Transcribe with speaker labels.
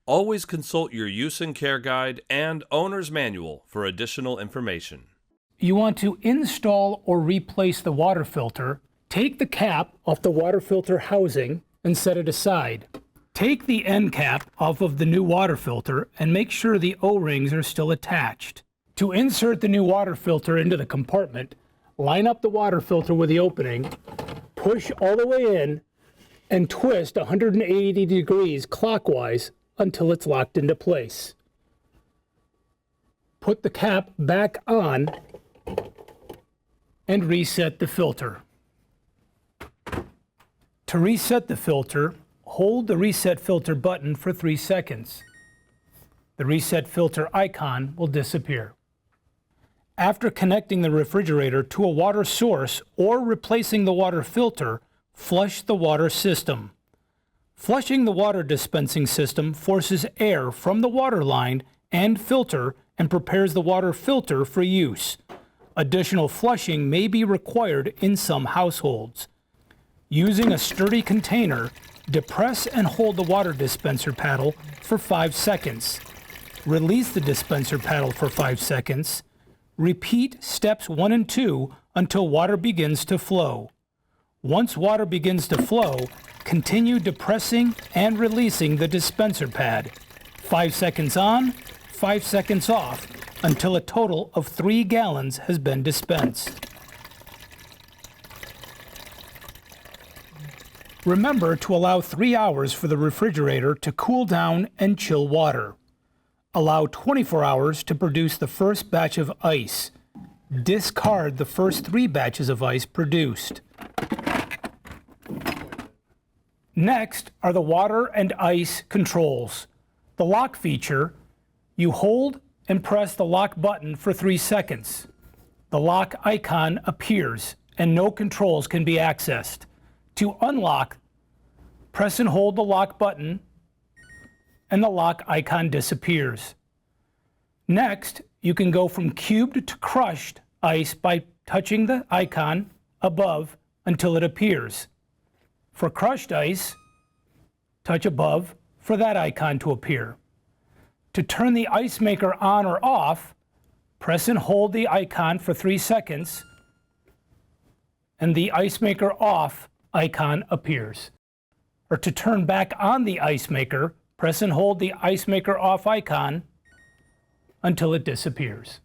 Speaker 1: Always consult your use and care guide and owner's manual for additional information.
Speaker 2: You want to install or replace the water filter. Take the cap off the water filter housing and set it aside. Take the end cap off of the new water filter and make sure the O-rings are still attached. To insert the new water filter into the compartment, line up the water filter with the opening, push all the way in, and twist 180 degrees clockwise until it's locked into place. Put the cap back on and reset the filter. To reset the filter, hold the reset filter button for 3 seconds. The reset filter icon will disappear. After connecting the refrigerator to a water source or replacing the water filter, flush the water system. Flushing the water dispensing system forces air from the water line and filter and prepares the water filter for use. Additional flushing may be required in some households. Using a sturdy container, depress and hold the water dispenser paddle for 5 seconds. Release the dispenser paddle for 5 seconds. Repeat steps 1 and 2 until water begins to flow. Once water begins to flow, continue depressing and releasing the dispenser pad. 5 seconds on, 5 seconds off, until a total of 3 gallons has been dispensed. Remember to allow 3 hours for the refrigerator to cool down and chill water. Allow 24 hours to produce the first batch of ice. Discard the first 3 batches of ice produced. Next are the water and ice controls. The lock feature, you hold and press the lock button for 3 seconds. The lock icon appears and no controls can be accessed. To unlock, press and hold the lock button and the lock icon disappears. Next, you can go from cubed to crushed ice by touching the icon above until it appears. For crushed ice, touch above for that icon to appear. To turn the ice maker on or off, press and hold the icon for 3 seconds and the ice maker off icon appears. Or to turn back on the ice maker, press and hold the ice maker off icon until it disappears.